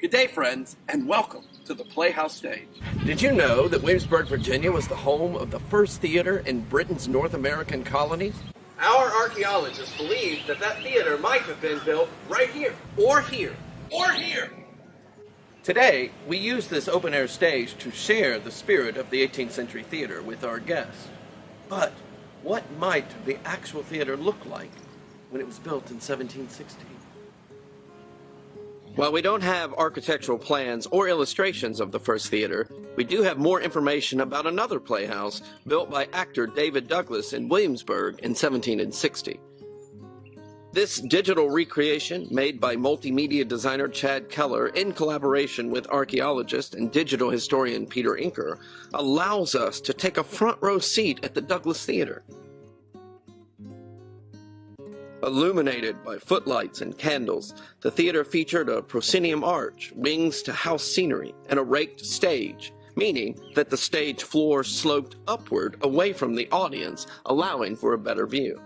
Good day, friends, and welcome to the Playhouse Stage. Did you know that Williamsburg, Virginia was the home of the first theater in Britain's North American colonies? Our archaeologists believe that that theater might have been built right here, or here, or here. Today, we use this open-air stage to share the spirit of the 18th century theater with our guests. But what might the actual theater look like when it was built in 1716? While we don't have architectural plans or illustrations of the first theater, we do have more information about another playhouse built by actor David Douglas in Williamsburg in 1760. This digital recreation, made by multimedia designer Chad Keller in collaboration with archaeologist and digital historian Peter Inker, allows us to take a front row seat at the Douglas Theater. Illuminated by footlights and candles, the theater featured a proscenium arch, wings to house scenery, and a raked stage, meaning that the stage floor sloped upward away from the audience, allowing for a better view.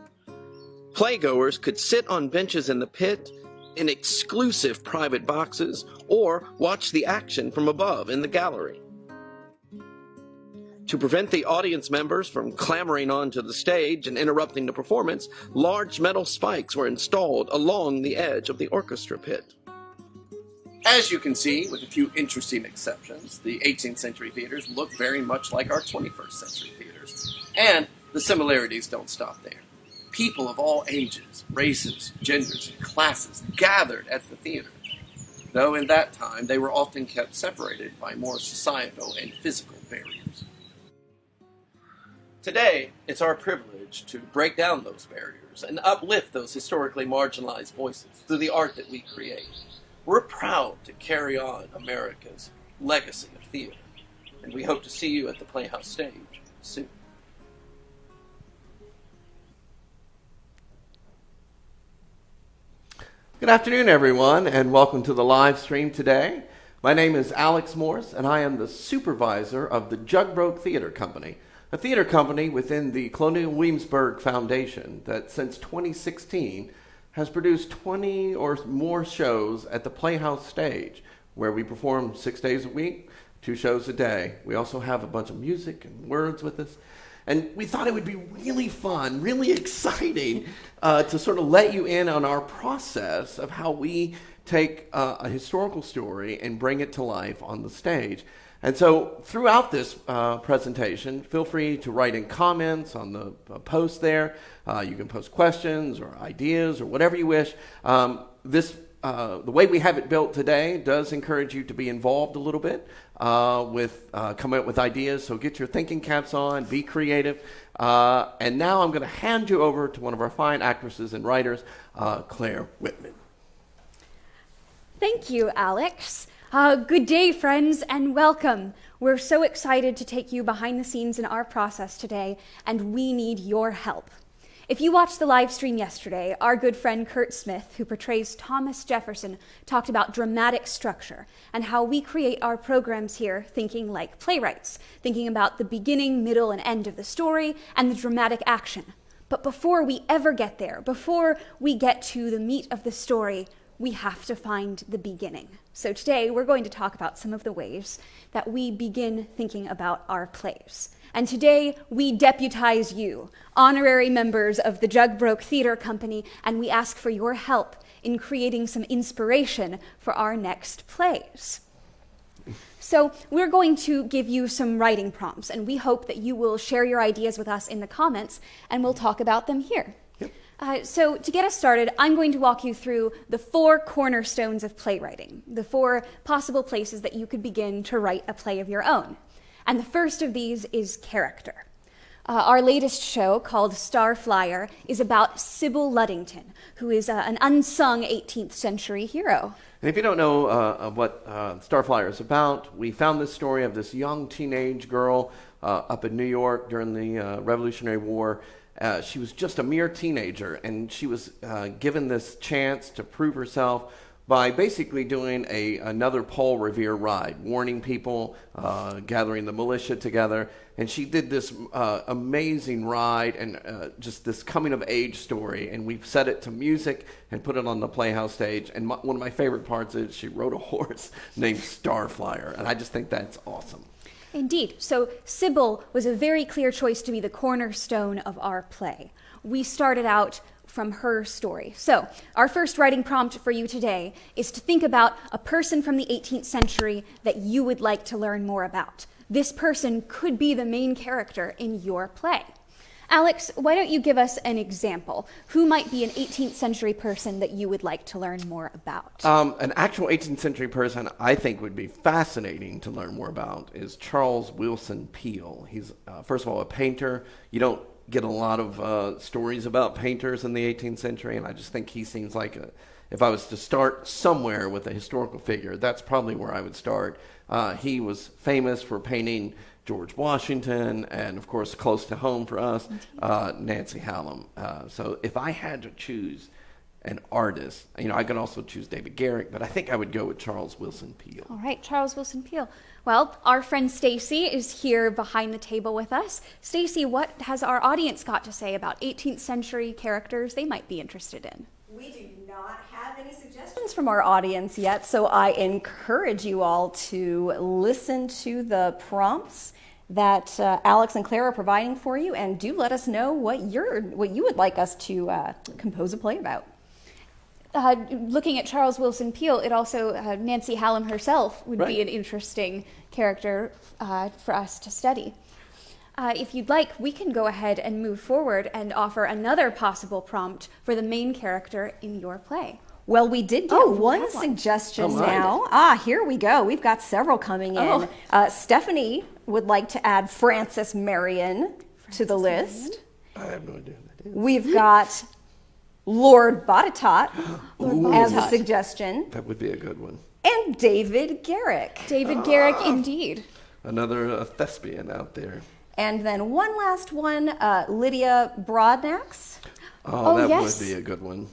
Playgoers could sit on benches in the pit, in exclusive private boxes, or watch the action from above in the gallery. To prevent the audience members from clambering onto the stage and interrupting the performance, large metal spikes were installed along the edge of the orchestra pit. As you can see, with a few interesting exceptions, the 18th century theaters look very much like our 21st century theaters. And the similarities don't stop there. People of all ages, races, genders, and classes gathered at the theater, though in that time they were often kept separated by more societal and physical barriers. Today, it's our privilege to break down those barriers and uplift those historically marginalized voices through the art that we create. We're proud to carry on America's legacy of theater, and we hope to see you at the Playhouse Stage soon. Good afternoon, everyone, and welcome to the live stream today. My name is Alex Morse, and I am the supervisor of the Jug Broke Theatre Company, a theater company within the Colonial Williamsburg Foundation that since 2016 has produced 20 or more shows at the Playhouse Stage, where we perform 6 days a week, 2 shows a day. We also have a bunch of music and words with us. And we thought it would be really fun, really exciting to sort of let you in on our process of how we take a historical story and bring it to life on the stage. And so throughout this presentation, feel free to write in comments on the post there. You can post questions or ideas or whatever you wish. The way we have it built today does encourage you to be involved a little bit come up with ideas. So get your thinking caps on, be creative. And now I'm going to hand you over to one of our fine actresses and writers, Claire Whitman. Thank you, Alex. Good day, friends, and welcome. We're so excited to take you behind the scenes in our process today, and we need your help. If you watched the live stream yesterday, our good friend Kurt Smith, who portrays Thomas Jefferson, talked about dramatic structure and how we create our programs here thinking like playwrights, thinking about the beginning, middle, and end of the story and the dramatic action. But before we ever get there, before we get to the meat of the story, we have to find the beginning. So today we're going to talk about some of the ways that we begin thinking about our plays. And today we deputize you, honorary members of the Jug Broke Theatre Company, and we ask for your help in creating some inspiration for our next plays. So we're going to give you some writing prompts, and we hope that you will share your ideas with us in the comments, and we'll talk about them here. So to get us started, I'm going to walk you through the 4 cornerstones of playwriting, the 4 possible places that you could begin to write a play of your own. And the first of these is character. Our latest show, called Starflyer, is about Sybil Luddington, who is an unsung 18th century hero. And if you don't know what Starflyer is about, we found this story of this young teenage girl up in New York during the Revolutionary War. She was just a mere teenager, and she was given this chance to prove herself by basically doing another Paul Revere ride, warning people, gathering the militia together. and she did this amazing ride and just this coming-of-age story, and we set it to music and put it on the Playhouse stage, and one of my favorite parts is she rode a horse named Starflyer, and I just think that's awesome. Indeed. So Sybil was a very clear choice to be the cornerstone of our play. We started out from her story. So our first writing prompt for you today is to think about a person from the 18th century that you would like to learn more about. This person could be the main character in your play. Alex, why don't you give us an example? Who might be an 18th century person that you would like to learn more about? An actual 18th century person I think would be fascinating to learn more about is Charles Willson Peale. He's, first of all, a painter. You don't get a lot of stories about painters in the 18th century, and I just think he seems like if I was to start somewhere with a historical figure, that's probably where I would start. He was famous for painting George Washington, and of course, close to home for us, Nancy Hallam. So if I had to choose an artist, I could also choose David Garrick, but I think I would go with Charles Willson Peale. All right, Charles Willson Peale. Well, our friend Stacy is here behind the table with us. Stacy, what has our audience got to say about 18th century characters they might be interested in? We do not have any suggestions from our audience yet, so I encourage you all to listen to the prompts that Alex and Claire are providing for you, and do let us know what you would like us to compose a play about. Looking at Charles Willson Peale, it also, Nancy Hallam herself would be an interesting character for us to study. If you'd like, we can go ahead and move forward and offer another possible prompt for the main character in your play. Well, we did get one suggestion now. Here we go. We've got several coming in. Stephanie would like to add Frances Marion to the list. I have no idea who that is. We've got Lord Botetourt as a suggestion. That would be a good one. And David Garrick. David Garrick, indeed. Another thespian out there. And then one last one, Lydia Broadnax. That would be a good one.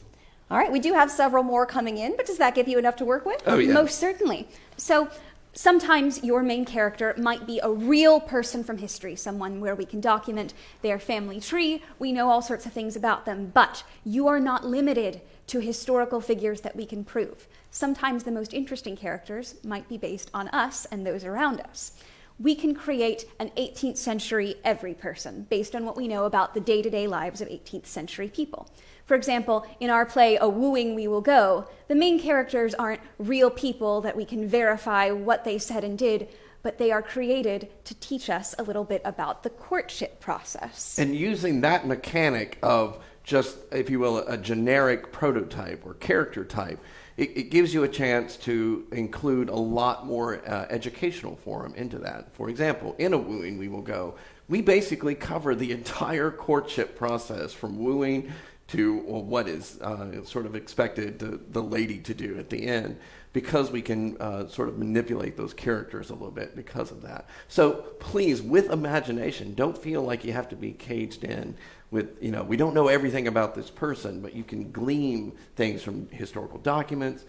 All right, we do have several more coming in, but does that give you enough to work with? Oh, yeah. Most certainly. So sometimes your main character might be a real person from history, someone where we can document their family tree. We know all sorts of things about them, but you are not limited to historical figures that we can prove. Sometimes the most interesting characters might be based on us and those around us. We can create an 18th century every person based on what we know about the day-to-day lives of 18th century people. For example, in our play, A Wooing We Will Go, the main characters aren't real people that we can verify what they said and did, but they are created to teach us a little bit about the courtship process. And using that mechanic of just, if you will, a generic prototype or character type, it gives you a chance to include a lot more educational for them into that. For example, in A Wooing We Will Go, we basically cover the entire courtship process from wooing to what is sort of expected the lady to do at the end, because we can sort of manipulate those characters a little bit because of that. So please, with imagination, don't feel like you have to be caged in with, we don't know everything about this person, but you can glean things from historical documents,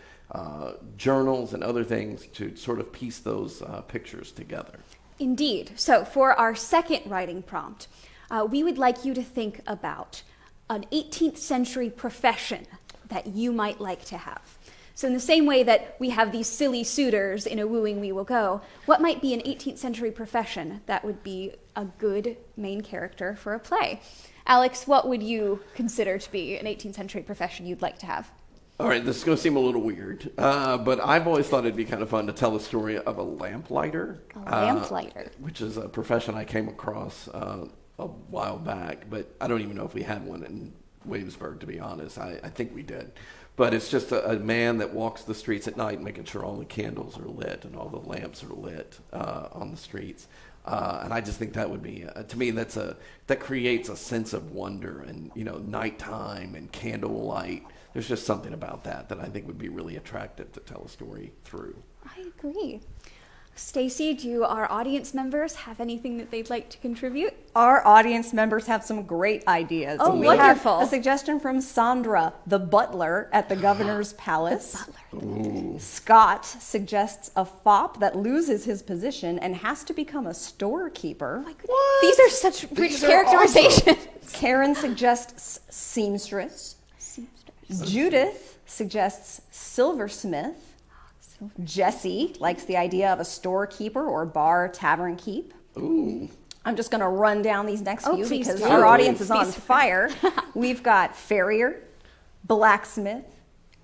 journals, and other things to sort of piece those pictures together. Indeed. So for our second writing prompt, we would like you to think about an 18th century profession that you might like to have. So in the same way that we have these silly suitors in A Wooing We Will Go, what might be an 18th century profession that would be a good main character for a play? Alex, what would you consider to be an 18th century profession you'd like to have? All right, this is going to seem a little weird, but I've always thought it'd be kind of fun to tell the story of a lamplighter. A lamplighter. Which is a profession I came across a while back, but I don't even know if we had one in Williamsburg, to be honest. I think we did. But it's just a man that walks the streets at night making sure all the candles are lit and all the lamps are lit on the streets. And I just think that would be, to me, that creates a sense of wonder and, nighttime and candlelight. There's just something about that I think would be really attractive to tell a story through. I agree. Stacy, do our audience members have anything that they'd like to contribute? Our audience members have some great ideas. Oh, we wonderful. have a suggestion from Sandra, the butler at the governor's palace. The butler. Scott suggests a fop that loses his position and has to become a storekeeper. What? These are such rich characterizations. Karen suggests seamstress. Judith suggests silversmith. Jesse likes the idea of a storekeeper or bar tavern keep. Ooh. I'm just going to run down these next few please because do. our audience is on Please. fire. We've got farrier, blacksmith,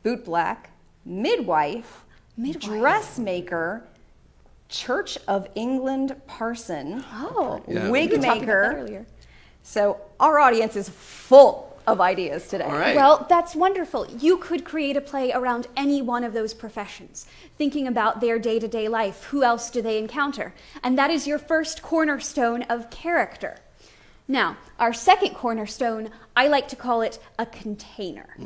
bootblack, midwife, dressmaker, Church of England parson, Yeah, wig we were talking about that maker. earlier. So our audience is full of ideas today. All right. Well, that's wonderful. You could create a play around any one of those professions, thinking about their day-to-day life. Who else do they encounter? And that is your first cornerstone of character. Now, our second cornerstone, I like to call it a container.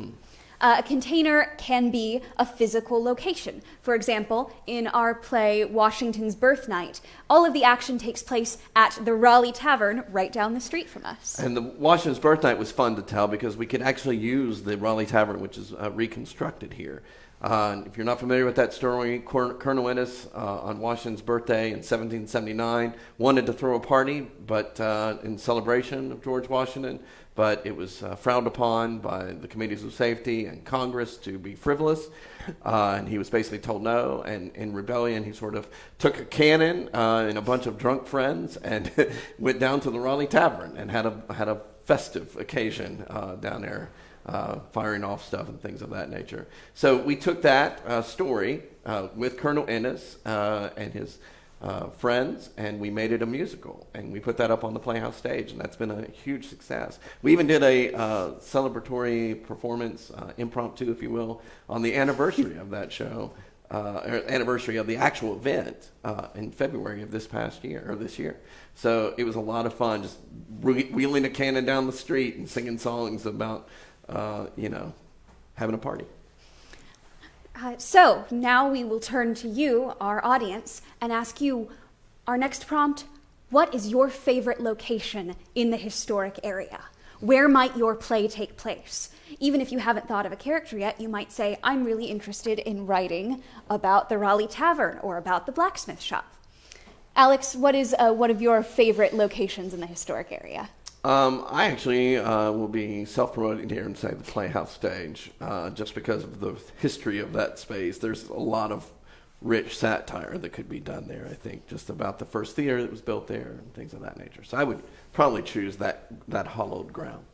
A container can be a physical location. For example, in our play Washington's Birth Night, all of the action takes place at the Raleigh Tavern right down the street from us. And the Washington's Birth Night was fun to tell because we could actually use the Raleigh Tavern, which is reconstructed here. If you're not familiar with that story, Colonel Ennis on Washington's birthday in 1779 wanted to throw a party, but in celebration of George Washington, but it was frowned upon by the committees of safety and Congress to be frivolous, and he was basically told no. And in rebellion, he sort of took a cannon and a bunch of drunk friends and went down to the Raleigh Tavern and had a festive occasion down there. Firing off stuff and things of that nature. So we took that story with Colonel Ennis and his friends, and we made it a musical, and we put that up on the Playhouse stage, and that's been a huge success. We even did a celebratory performance, impromptu, if you will, on the anniversary of that show, or anniversary of the actual event in February of this year. So it was a lot of fun, just wheeling a cannon down the street and singing songs about having a party. So now we will turn to you, our audience, and ask you our next prompt. What is your favorite location in the historic area? Where might your play take place? Even if you haven't thought of a character yet, you might say, I'm really interested in writing about the Raleigh Tavern or about the blacksmith shop. Alex, what is one of your favorite locations in the historic area? I actually will be self-promoting here and say the Playhouse stage, just because of the history of that space. There's a lot of rich satire that could be done there, I think, just about the first theater that was built there and things of that nature. So I would probably choose that hollowed ground.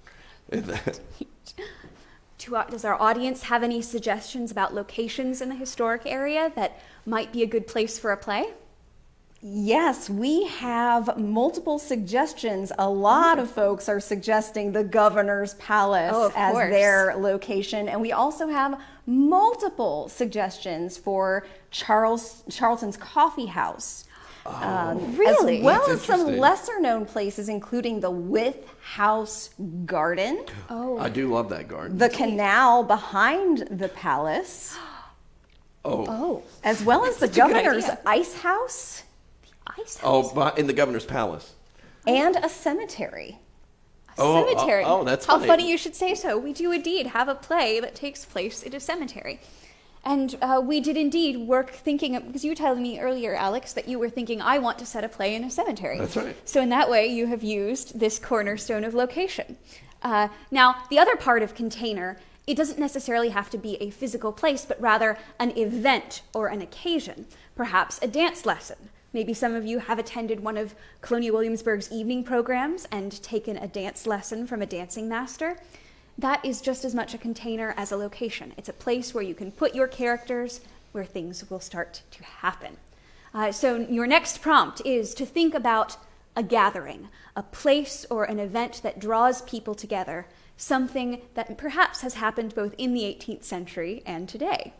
Does our audience have any suggestions about locations in the historic area that might be a good place for a play? Yes, we have multiple suggestions. A lot of folks are suggesting the governor's palace as their location. And we also have multiple suggestions for Charlton's Coffee House. Really? As well That's as some interesting. lesser known places, including the Wythe House Garden, I do love that garden. the canal behind the palace, as well as the a good governor's idea. ice house. Ice house. But in the governor's palace. And a cemetery. Cemetery. That's How funny. funny you should say so. We do indeed have a play that takes place in a cemetery. And we did indeed work thinking, because you were telling me earlier, Alex, that you were thinking, I want to set a play in a cemetery. That's right. So in that way, you have used this cornerstone of location. Now, the other part of container, it doesn't necessarily have to be a physical place, but rather an event or an occasion, perhaps a dance lesson. Maybe some of you have attended one of Colonial Williamsburg's evening programs and taken a dance lesson from a dancing master. That is just as much a container as a location. It's a place where you can put your characters, where things will start to happen. So your next prompt is to think about a gathering, a place or an event that draws people together, something that perhaps has happened both in the 18th century and today.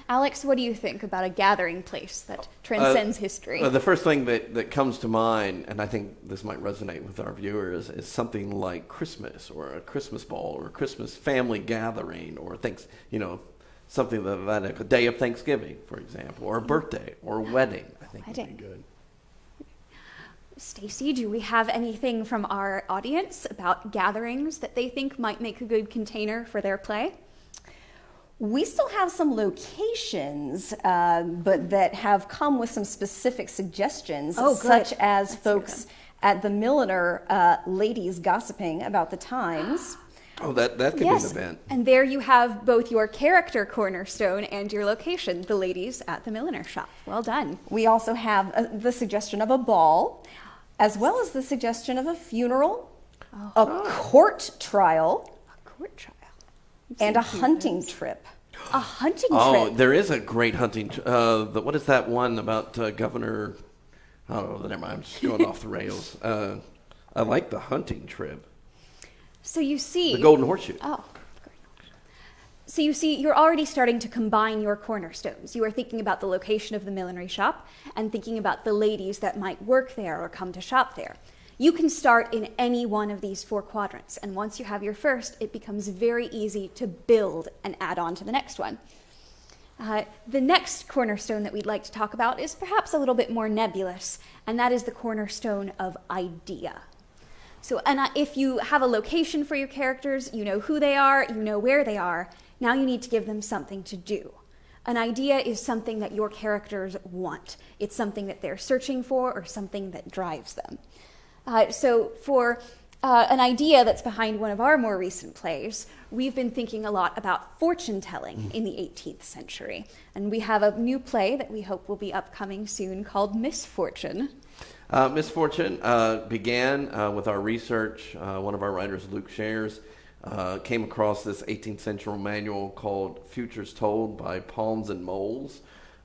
Alex, what do you think about a gathering place that transcends history? The first thing that comes to mind, and I think this might resonate with our viewers, is something like Christmas or a Christmas ball or a Christmas family gathering or something like a day of Thanksgiving, for example, or a birthday or a wedding. think would be good. Stacy, do we have anything from our audience about gatherings that they think might make a good container for their play? We still have some locations, but that have come with some specific suggestions, such as folks at the Milliner ladies gossiping about the times. Oh, that could be an event. And there you have both your character cornerstone and your location, the ladies at the milliner shop. Well done. We also have the suggestion of a ball, as well as the suggestion of a funeral, a court trial, and a hunting trip. A hunting trip? Oh, there is a great hunting what is that one about Governor... Oh, never mind. I'm just going off the rails. I like the hunting trip. So you see... The Golden Horseshoe. Oh, great. So you see, you're already starting to combine your cornerstones. You are thinking about the location of the millinery shop and thinking about the ladies that might work there or come to shop there. You can start in any one of these 4 quadrants, and once you have your first, it becomes very easy to build and add on to the next one. The next cornerstone that we'd like to talk about is perhaps a little bit more nebulous, and that is the cornerstone of idea. So, if you have a location for your characters, you know who they are, you know where they are, now you need to give them something to do. An idea is something that your characters want. It's something that they're searching for or something that drives them. So for an idea that's behind one of our more recent plays, we've been thinking a lot about fortune telling in the 18th century. And we have a new play that we hope will be upcoming soon called Misfortune. Misfortune began with our research. One of our writers, Luke Shares, came across this 18th century manual called Futures Told by Palms and Moles.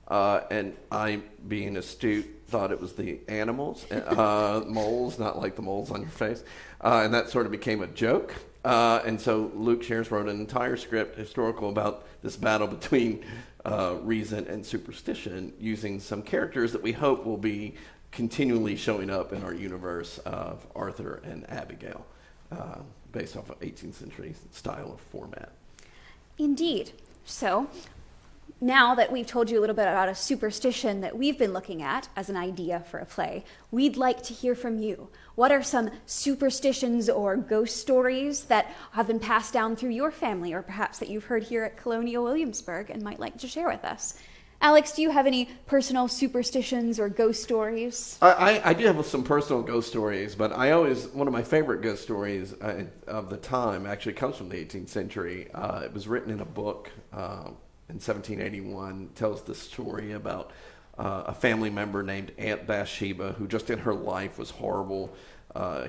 And I, being astute, thought it was the animals, moles, not like the moles on your face. And that sort of became a joke. And so Luke Shares wrote an entire script, historical, about this battle between reason and superstition, using some characters that we hope will be continually showing up in our universe of Arthur and Abigail, based off of 18th century style of format. Indeed. So, now that we've told you a little bit about a superstition that we've been looking at as an idea for a play, we'd like to hear from you. What are some superstitions or ghost stories that have been passed down through your family, or perhaps that you've heard here at Colonial Williamsburg and might like to share with us? Alex, do you have any personal superstitions or ghost stories? I do have some personal ghost stories, but one of my favorite ghost stories of the time actually comes from the 18th century. It was written in a book in 1781, tells the story about a family member named Aunt Bathsheba, who just in her life was horrible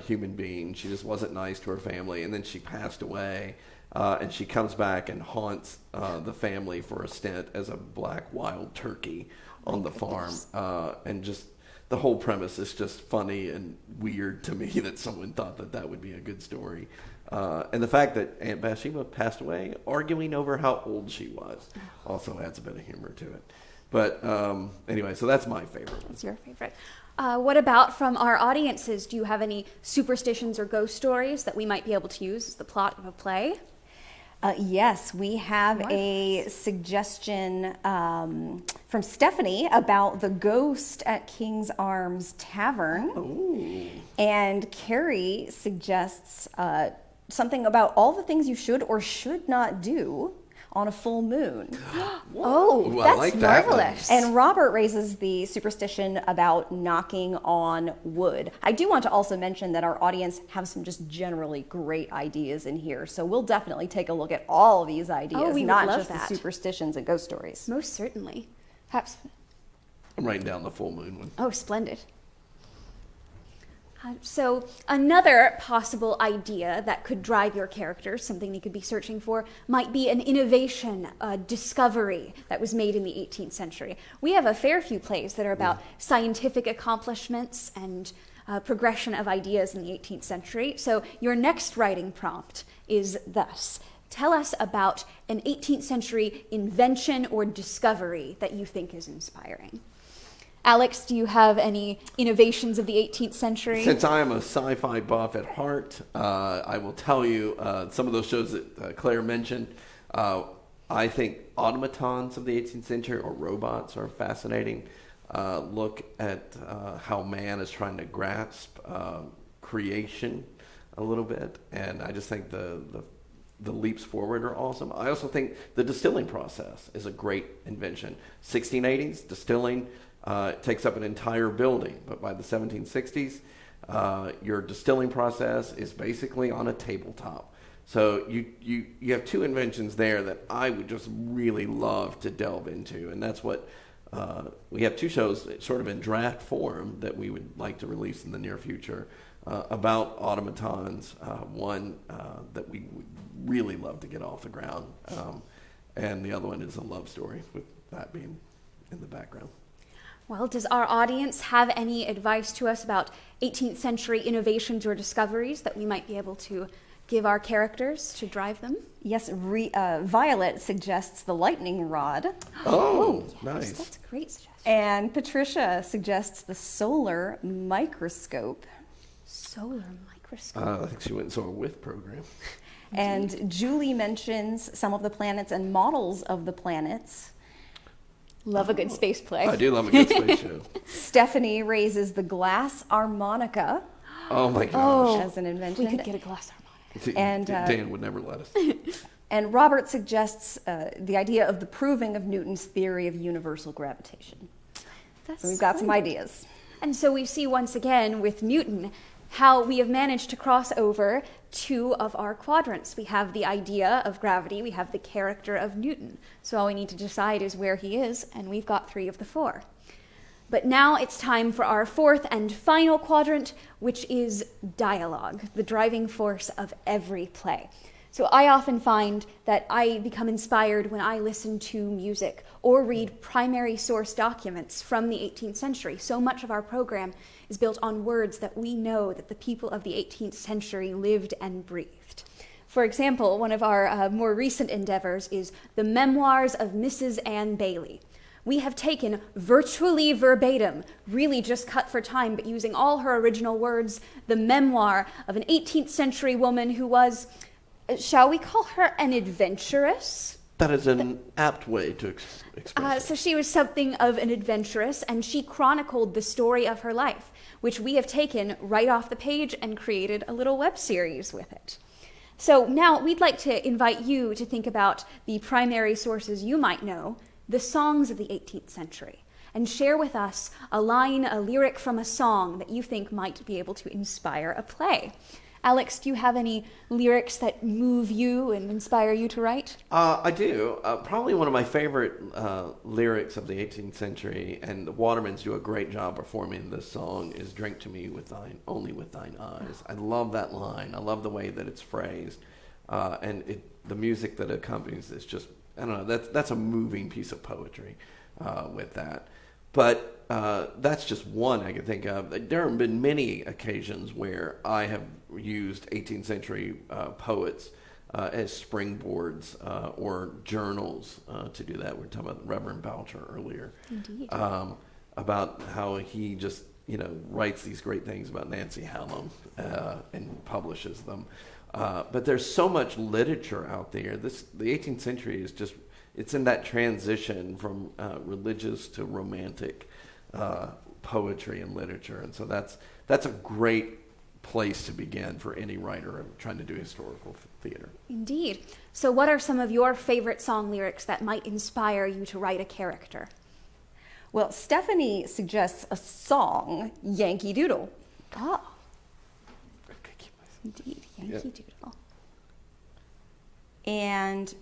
human being. She just wasn't nice to her family, and then she passed away. And she comes back and haunts the family for a stint as a black wild turkey on the farm. And just the whole premise is just funny and weird to me that someone thought that would be a good story. And the fact that Aunt Bathsheba passed away arguing over how old she was also adds a bit of humor to it. But anyway, so that's my favorite. That's your favorite. What about from our audiences? Do you have any superstitions or ghost stories that we might be able to use as the plot of a play? Yes, we have a suggestion from Stephanie about the ghost at King's Arms Tavern. Ooh. And Carrie suggests something about all the things you should or should not do on a full moon. Oh, that's like that marvelous. And Robert raises the superstition about knocking on wood. I do want to also mention that our audience have some just generally great ideas in here, so we'll definitely take a look at all of these ideas, we would not love just that. the superstitions and ghost stories. Most certainly. Perhaps. I'm writing down the full moon one. Oh, splendid. So another possible idea that could drive your characters, something they could be searching for, might be an innovation, a discovery that was made in the 18th century. We have a fair few plays that are about scientific accomplishments and progression of ideas in the 18th century. So your next writing prompt is thus: tell us about an 18th century invention or discovery that you think is inspiring. Alex, do you have any innovations of the 18th century? Since I am a sci-fi buff at heart, I will tell you some of those shows that Claire mentioned. I think automatons of the 18th century or robots are fascinating. look at how man is trying to grasp creation a little bit, and I just think the leaps forward are awesome. I also think the distilling process is a great invention. 1680s, distilling takes up an entire building, but by the 1760s, your distilling process is basically on a tabletop. So you have two inventions there that I would just really love to delve into, and that's what we have two shows sort of in draft form that we would like to release in the near future about automatons. One that we would really love to get off the ground, and the other one is a love story, with that being in the background. Well, does our audience have any advice to us about 18th century innovations or discoveries that we might be able to give our characters to drive them? Yes, Violet suggests the lightning rod. Oh, yes, nice. That's a great suggestion. And Patricia suggests the solar microscope. Solar microscope. I think she went and saw a WITH program. And Julie mentions some of the planets and models of the planets. Love a good space play. I do love a good space show. Stephanie raises the glass harmonica Oh my gosh. as an invention. We could get a glass harmonica. And, Dan would never let us. And Robert suggests the idea of the proving of Newton's theory of universal gravitation. So we've got some ideas. And so we see once again with Newton how we have managed to cross over two of our quadrants. We have the idea of gravity, we have the character of Newton. So all we need to decide is where he is, and we've got 3 of the 4. But now it's time for our 4th and final quadrant, which is dialogue, the driving force of every play. So I often find that I become inspired when I listen to music or read primary source documents from the 18th century. So much of our program is built on words that we know that the people of the 18th century lived and breathed. For example, one of our more recent endeavors is the Memoirs of Mrs. Anne Bailey. We have taken virtually verbatim, really just cut for time, but using all her original words, the memoir of an 18th century woman who was, shall we call her an adventuress? That is an apt way to express it. So she was something of an adventuress, and she chronicled the story of her life, which we have taken right off the page and created a little web series with it. So now we'd like to invite you to think about the primary sources you might know, the songs of the 18th century, and share with us a line, a lyric from a song that you think might be able to inspire a play. Alex, do you have any lyrics that move you and inspire you to write? I do. Probably one of my favorite lyrics of the 18th century, and the Watermans do a great job performing this song, is "Drink to me with thine, only with thine eyes." I love that line. I love the way that it's phrased, and the music that accompanies this just, I don't know, that's a moving piece of poetry with that. But that's just one I can think of. There have been many occasions where I have used 18th century poets as springboards or journals to do that. We were talking about Reverend Boucher earlier. Indeed. About how he just, writes these great things about Nancy Hallam and publishes them. But there's so much literature out there. The 18th century is just, it's in that transition from religious to romantic poetry and literature, and so that's a great place to begin for any writer trying to do historical theater. Indeed. So what are some of your favorite song lyrics that might inspire you to write a character? Well, Stephanie suggests a song, Yankee Doodle. Oh, indeed, Yankee Doodle. And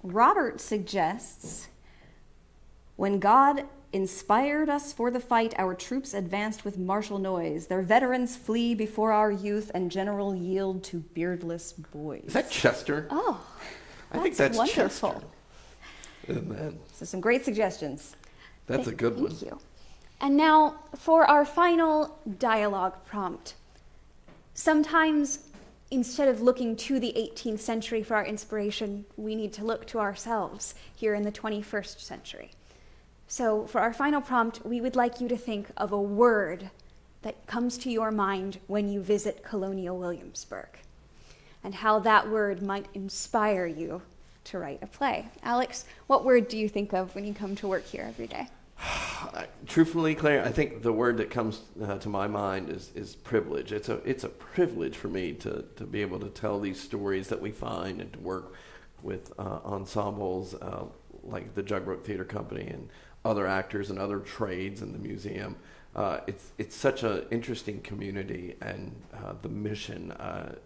Robert suggests, when God inspired us for the fight, our troops advanced with martial noise. Their veterans flee before our youth, and general yield to beardless boys. Is that Chester? Oh, I think that's wonderful. Chester. Isn't that? So some great suggestions. That's a good one. Thank you. And now for our final dialogue prompt. Sometimes, instead of looking to the 18th century for our inspiration, we need to look to ourselves here in the 21st century. So for our final prompt, we would like you to think of a word that comes to your mind when you visit Colonial Williamsburg, and how that word might inspire you to write a play. Alex, what word do you think of when you come to work here every day? Truthfully, Claire, I think the word that comes to my mind is privilege. It's a privilege for me to be able to tell these stories that we find and to work with ensembles like the Jug Broke Theatre Company and other actors and other trades in the museum. It's such an interesting community, and the mission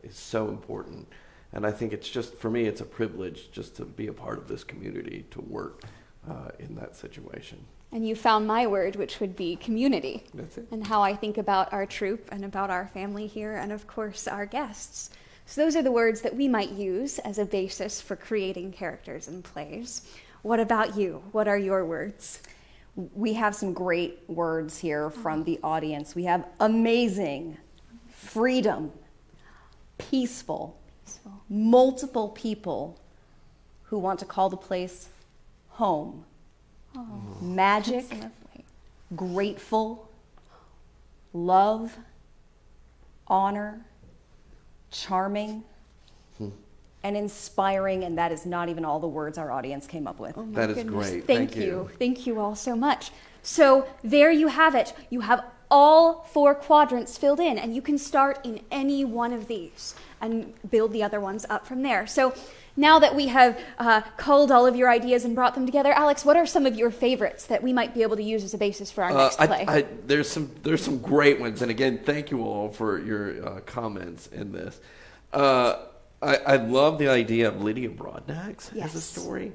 is so important. And I think it's just, for me, it's a privilege just to be a part of this community, to work in that situation. And you found my word, which would be community. That's it. And how I think about our troupe and about our family here, and of course our guests. So those are the words that we might use as a basis for creating characters and plays. What about you? What are your words? We have some great words here from the audience. We have amazing, freedom, peaceful, multiple people who want to call the place home. Magic, grateful, love, honor, charming, and inspiring, and that is not even all the words our audience came up with. Oh my That is goodness. great. Thank you. Thank you all so much. So there you have it. You have all 4 quadrants filled in, and you can start in any one of these and build the other ones up from there. So now that we have culled all of your ideas and brought them together, Alex, what are some of your favorites that we might be able to use as a basis for our next play? There's some great ones, and again, thank you all for your comments in this. I love the idea of Lydia Broadnax as a story.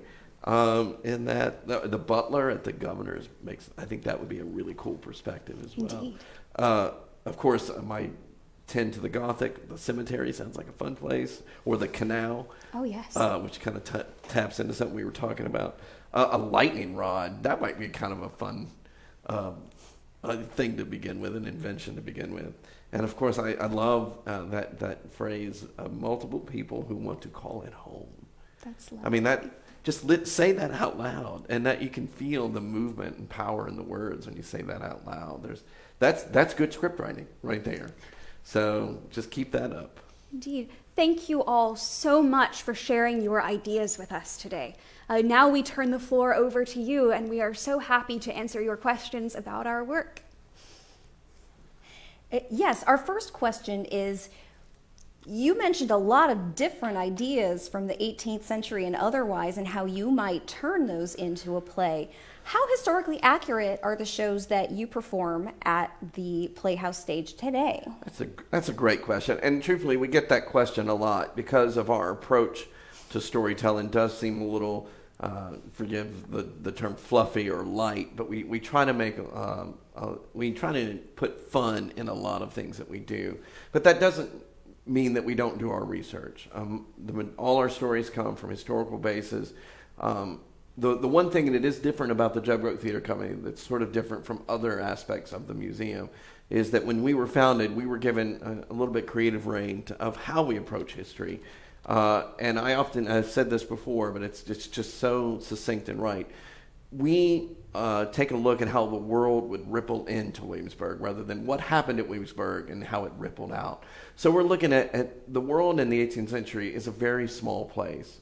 In that the butler at the governor's I think that would be a really cool perspective as well. Indeed. Of course, my tend to the Gothic. The cemetery sounds like a fun place, or the canal. Oh yes. Which kind of taps into something we were talking about. A lightning rod, that might be kind of a fun thing to begin with, an invention to begin with. And of course, I love that phrase, multiple people who want to call it home. That's lovely. I mean, say that out loud, and that you can feel the movement and power in the words when you say that out loud. That's good script writing right there. So just keep that up. Indeed. Thank you all so much for sharing your ideas with us today. Now we turn the floor over to you, and we are so happy to answer your questions about our work. Yes, our first question is, you mentioned a lot of different ideas from the 18th century and otherwise, and how you might turn those into a play. How historically accurate are the shows that you perform at the Playhouse stage today? That's a great question, and truthfully, we get that question a lot because of our approach to storytelling. Does seem a little, forgive the term, fluffy or light, but we try to make we try to put fun in a lot of things that we do, but that doesn't mean that we don't do our research. All our stories come from historical bases. The one thing that is different about the Jug Broke Theatre Company, that's sort of different from other aspects of the museum, is that when we were founded, we were given a little bit creative reign of how we approach history. And I've said this before, but it's just so succinct and right. We take a look at how the world would ripple into Williamsburg rather than what happened at Williamsburg and how it rippled out. So we're looking at the world in the 18th century is a very small place.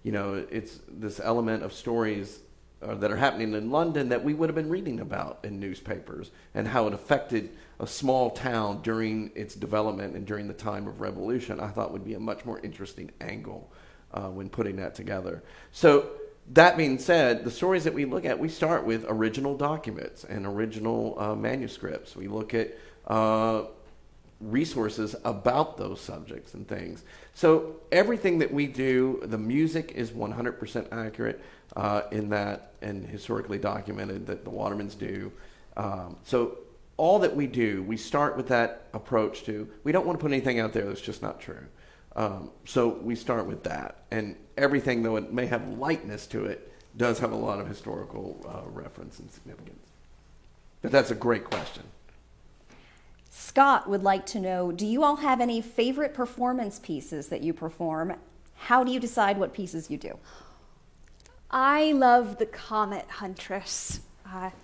It's this element of stories that are happening in London that we would have been reading about in newspapers, and how it affected a small town during its development and during the time of revolution. I thought would be a much more interesting angle when putting that together. So that being said, the stories that we look at, we start with original documents and original manuscripts. We look at resources about those subjects and things. So everything that we do, the music is 100% accurate in that, and historically documented that the Watermans do. So all that we do, we start with that approach to, we don't want to put anything out there that's just not true. So we start with that. And everything, though it may have lightness to it, does have a lot of historical reference and significance. But that's a great question. Scott would like to know, do you all have any favorite performance pieces that you perform? How do you decide what pieces you do? I love the Comet Huntress.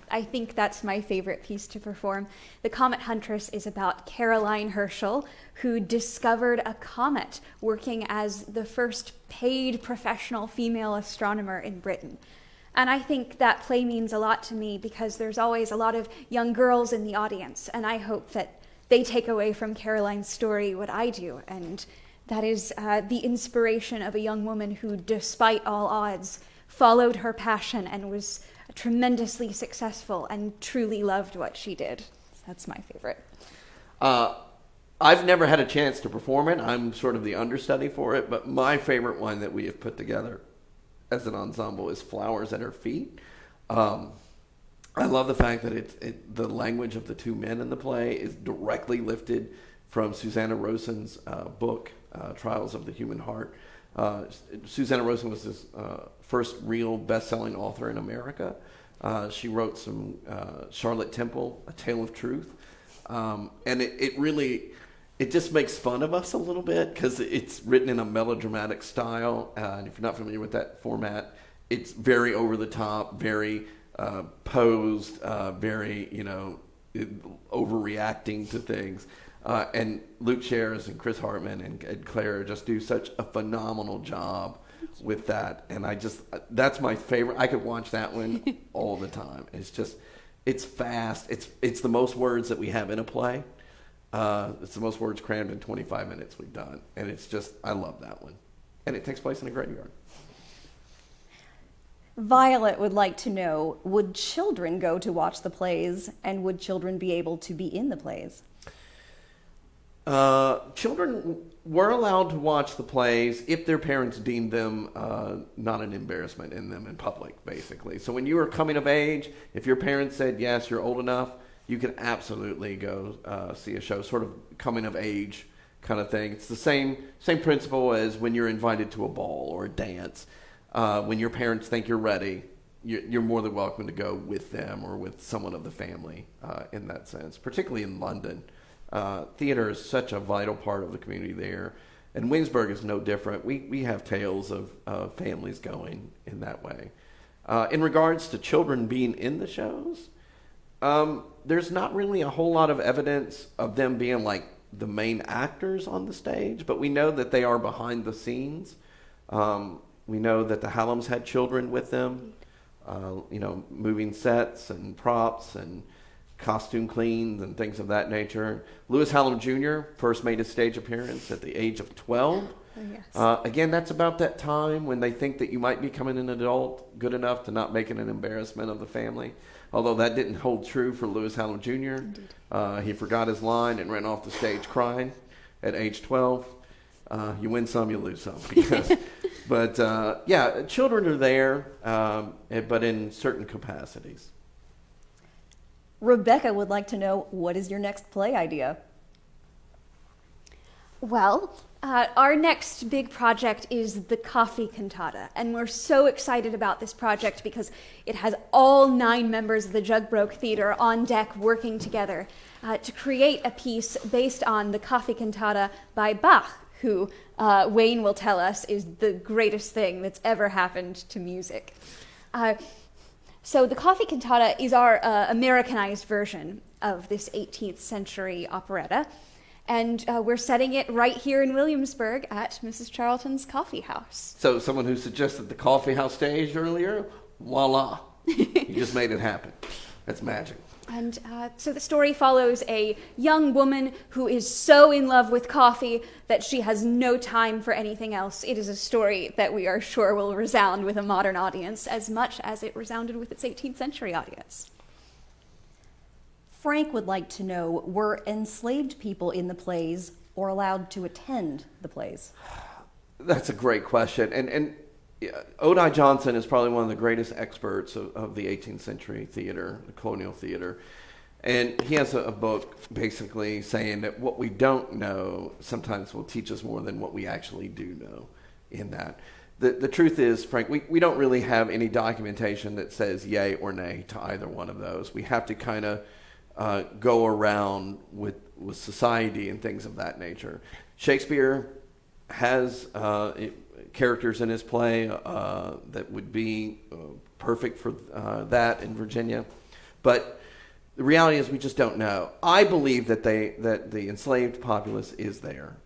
I think that's my favorite piece to perform. The Comet Huntress is about Caroline Herschel, who discovered a comet working as the first paid professional female astronomer in Britain. And I think that play means a lot to me because there's always a lot of young girls in the audience, and I hope that they take away from Caroline's story what I do, and that is the inspiration of a young woman who, despite all odds, followed her passion and was tremendously successful and truly loved what she did. That's my favorite. I've never had a chance to perform it. I'm sort of the understudy for it, but my favorite one that we have put together as an ensemble is Flowers at Her Feet. I love the fact that the language of the two men in the play is directly lifted from Susanna Rosen's book, Trials of the Human Heart. Susanna Rosen was his first real best-selling author in America. She wrote some Charlotte Temple, A Tale of Truth. And it just makes fun of us a little bit because it's written in a melodramatic style. And if you're not familiar with that format, it's very over the top, very posed, very, overreacting to things. And Luke Shares and Chris Hartman and Claire just do such a phenomenal job with that. And that's my favorite. I could watch that one all the time. It's fast. It's the most words that we have in a play. It's the most words crammed in 25 minutes we've done. And I love that one. And it takes place in a graveyard. Violet would like to know, would children go to watch the plays, and would children be able to be in the plays? Children were allowed to watch the plays if their parents deemed them not an embarrassment in them in public, basically. So when you were coming of age, if your parents said, yes, you're old enough, you can absolutely go see a show, sort of coming of age kind of thing. It's the same principle as when you're invited to a ball or a dance. When your parents think you're ready, you're more than welcome to go with them or with someone of the family in that sense, particularly in London. Theater is such a vital part of the community there. And Williamsburg is no different. We have tales of families going in that way. In regards to children being in the shows, there's not really a whole lot of evidence of them being like the main actors on the stage, but we know that they are behind the scenes. We know that the Hallam's had children with them, moving sets and props and costume cleans and things of that nature. Lewis Hallam Jr. first made his stage appearance at the age of 12. Oh, yes. Again, that's about that time when they think that you might be becoming an adult good enough to not make it an embarrassment of the family. Although that didn't hold true for Lewis Hallam Jr. He forgot his line and ran off the stage crying at age 12. You win some, you lose some. But children are there, but in certain capacities. Rebecca would like to know, what is your next play idea? Well, our next big project is the Coffee Cantata, and we're so excited about this project because it has all 9 members of the Jug Broke Theatre on deck working together to create a piece based on the Coffee Cantata by Bach, who Wayne will tell us is the greatest thing that's ever happened to music. So the Coffee Cantata is our Americanized version of this 18th century operetta, and we're setting it right here in Williamsburg at Mrs. Charlton's Coffee House. So someone who suggested the coffee house stage earlier, voila, you just made it happen. That's magic. And so the story follows a young woman who is so in love with coffee that she has no time for anything else. It is a story that we are sure will resound with a modern audience as much as it resounded with its 18th century audience. Frank would like to know, were enslaved people in the plays or allowed to attend the plays? That's a great question. And Odai Johnson is probably one of the greatest experts of the 18th century theater, the Colonial theater. And he has a book basically saying that what we don't know sometimes will teach us more than what we actually do know in that. The truth is, Frank, we don't really have any documentation that says yay or nay to either one of those. We have to kind of go around with society and things of that nature. Shakespeare has characters in his play that would be perfect for that in Virginia, but the reality is we just don't know. I believe that the enslaved populace is there.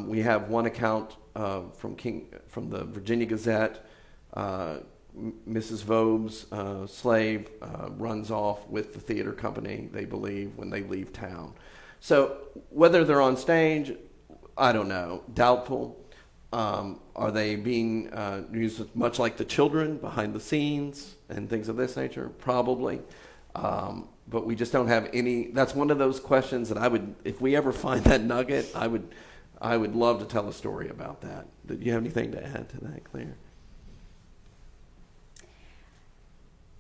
We have one account from the Virginia Gazette Mrs. Vobe's slave runs off with the theater company, they believe, when they leave town. So whether they're on stage, I don't know, doubtful. Are they being used much like the children behind the scenes and things of this nature? Probably. But we just don't have any. That's one of those questions that I would, if we ever find that nugget, I would love to tell a story about that. Do you have anything to add to that, Claire?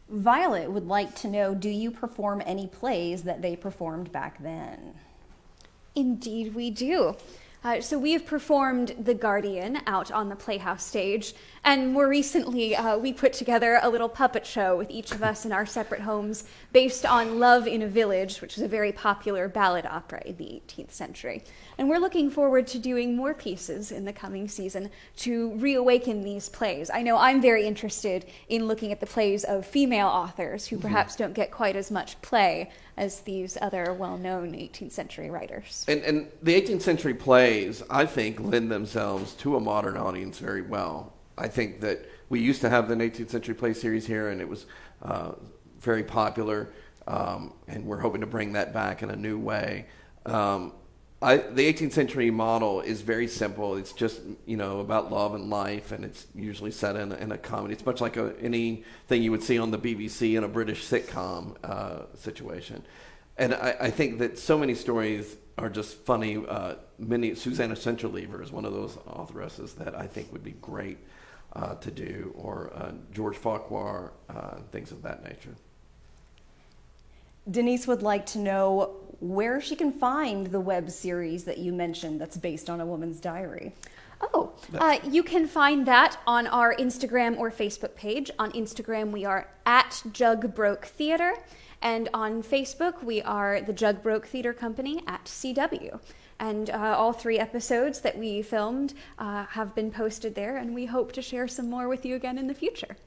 Violet would like to know, do you perform any plays that they performed back then? Indeed we do. So we have performed The Guardian out on the Playhouse stage, and more recently we put together a little puppet show with each of us in our separate homes based on Love in a Village, which was a very popular ballad opera in the 18th century. And we're looking forward to doing more pieces in the coming season to reawaken these plays. I know I'm very interested in looking at the plays of female authors who perhaps don't get quite as much play as these other well-known 18th century writers. And the 18th century plays, I think, lend themselves to a modern audience very well. I think that we used to have an 18th century play series here, and it was very popular, and we're hoping to bring that back in a new way. The 18th century model is very simple. It's just, about love and life, and it's usually set in a comedy. It's much like anything you would see on the BBC in a British sitcom situation. And I think that so many stories are just funny. Susanna Centralever is one of those authoresses that I think would be great to do, or George Farquhar, things of that nature. Denise would like to know where she can find the web series that you mentioned that's based on a woman's diary. Oh, you can find that on our Instagram or Facebook page. On Instagram, we are at Jug Broke Theatre, and on Facebook, we are the Jug Broke Theatre Company at CW. And all 3 episodes that we filmed have been posted there, and we hope to share some more with you again in the future.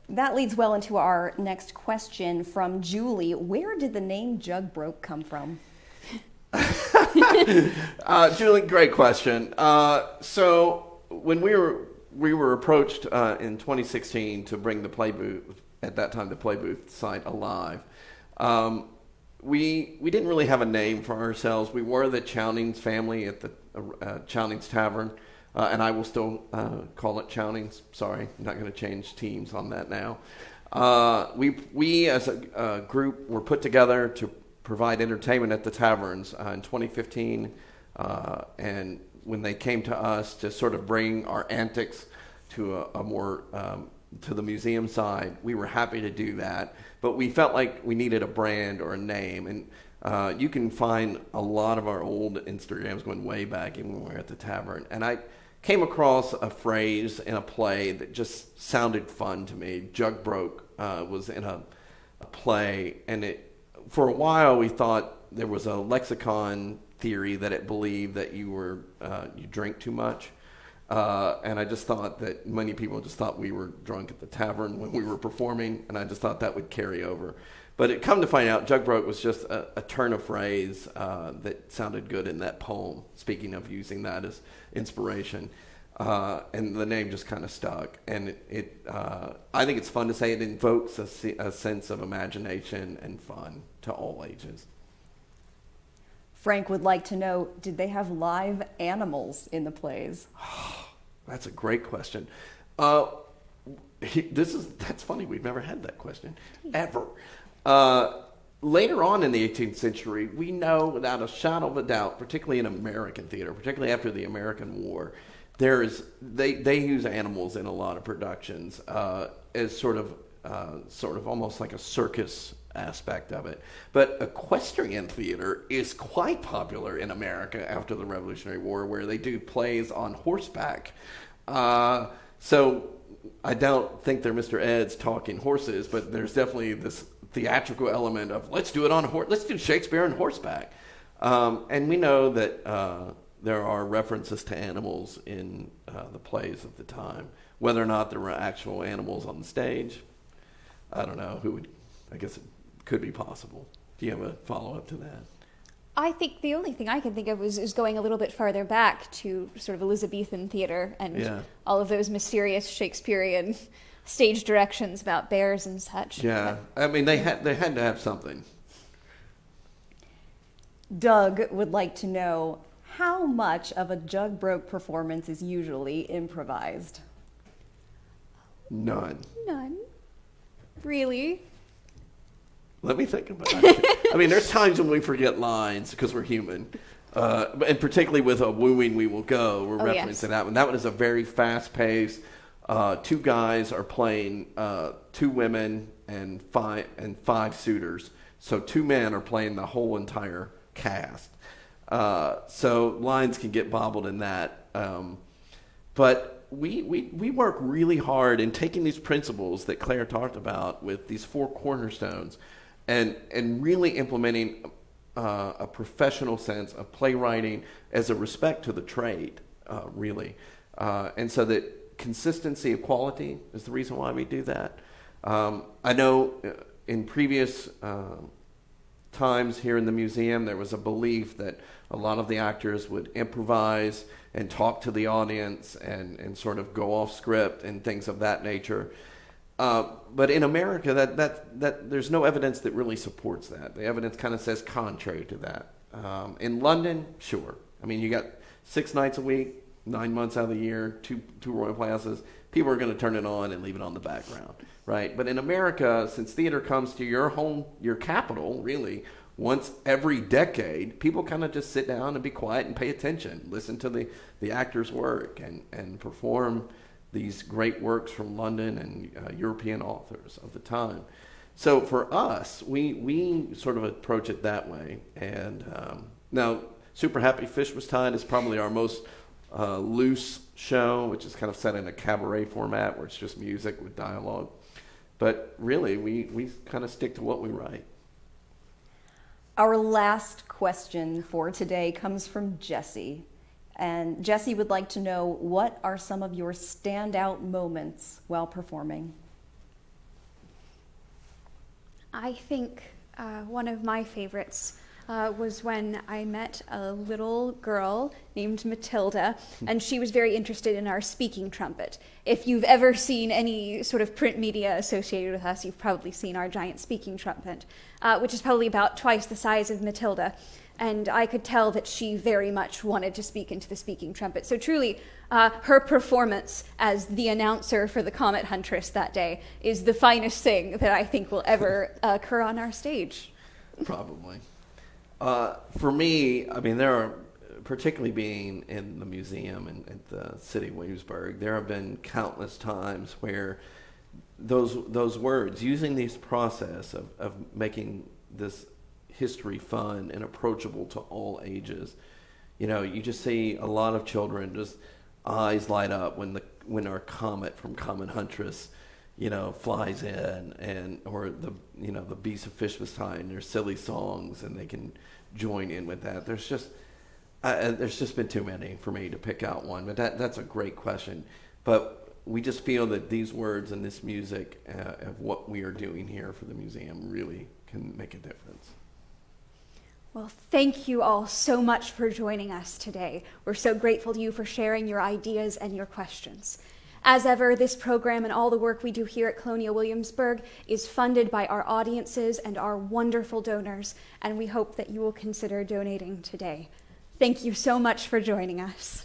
That leads well into our next question from Julie. Where did the name Jug Broke come from? Julie, great question. So when we were approached in 2016 to bring the Play Booth, at that time the Play Booth site alive, we didn't really have a name for ourselves. We were the Chownings family at the Chownings Tavern. And I will still call it Chownings. Sorry, I'm not going to change teams on that now. We as a group were put together to provide entertainment at the taverns in 2015. And when they came to us to sort of bring our antics to a more to the museum side, we were happy to do that. But we felt like we needed a brand or a name. And you can find a lot of our old Instagrams going way back even when we were at the tavern. And I came across a phrase in a play that just sounded fun to me. Jug Broke was in a play, and for a while we thought there was a lexicon theory that it believed that you drink too much. And I just thought that many people just thought we were drunk at the tavern when we were performing, and I just thought that would carry over. But it come to find out, Jug Broke was just a turn of phrase that sounded good in that poem, speaking of using that as inspiration. And the name just kind of stuck. And I think it's fun to say. It invokes a sense of imagination and fun to all ages. Frank would like to know, did they have live animals in the plays? That's a great question. That's funny. We've never had that question, ever. Later on in the 18th century, we know without a shadow of a doubt, particularly in American theater, particularly after the American War, they use animals in a lot of productions as sort of almost like a circus aspect of it. But equestrian theater is quite popular in America after the Revolutionary War, where they do plays on horseback. So I don't think they're Mr. Ed's talking horses, but there's definitely this theatrical element of let's do Shakespeare on horseback. And we know that there are references to animals in the plays of the time. Whether or not there were actual animals on the stage, I don't know. I guess it could be possible. Do you have a follow-up to that? I think the only thing I can think of is going a little bit farther back to sort of Elizabethan theater and all of those mysterious Shakespearean stage directions about bears and such. Yeah, I mean, they had to have something. Doug would like to know how much of a Jug Broke performance is usually improvised. None. Really? Let me think about it. I mean, there's times when we forget lines because we're human. And particularly with A Wooing We Will Go, we're referencing that one. That one is a very fast-paced. Two guys are playing two women and five suitors. So two men are playing the whole entire cast. So lines can get bobbled in that. But we work really hard in taking these principles that Claire talked about with these 4 cornerstones and really implementing a professional sense of playwriting as a respect to the trade, really. And so that consistency of quality is the reason why we do that. I know in previous times here in the museum, there was a belief that a lot of the actors would improvise and talk to the audience and sort of go off script and things of that nature. But in America, that there's no evidence that really supports that. The evidence kind of says contrary to that. In London, sure. I mean, you got 6 nights a week, 9 months out of the year, two Royal Plazas. People are going to turn it on and leave it on the background, right? But in America, since theater comes to your home, your capital, really, once every decade, people kind of just sit down and be quiet and pay attention, listen to the actors' work and perform these great works from London and European authors of the time. So for us, we sort of approach it that way. And now, Super Happy Fish Was Tied is probably our most loose show, which is kind of set in a cabaret format where it's just music with dialogue. But really, we kind of stick to what we write. Our last question for today comes from Jesse. And Jesse would like to know, what are some of your standout moments while performing? I think one of my favorites was when I met a little girl named Matilda, and she was very interested in our speaking trumpet. If you've ever seen any sort of print media associated with us, you've probably seen our giant speaking trumpet, which is probably about twice the size of Matilda. And I could tell that she very much wanted to speak into the speaking trumpet. So truly, her performance as the announcer for the Comet Huntress that day is the finest thing that I think will ever occur on our stage. Probably. For me, I mean, there are, particularly being in the museum and at the city of Williamsburg, there have been countless times where those words, using this process of making this history fun and approachable to all ages, you just see a lot of children just eyes light up when our comet from Comet Huntress flies in, or the Beast of Fish was Tied and their silly songs, and they can join in with that. There's just been too many for me to pick out one, but that's a great question. But we just feel that these words and this music of what we are doing here for the museum really can make a difference. Well, thank you all so much for joining us today. We're so grateful to you for sharing your ideas and your questions. As ever, this program and all the work we do here at Colonial Williamsburg is funded by our audiences and our wonderful donors, and we hope that you will consider donating today. Thank you so much for joining us.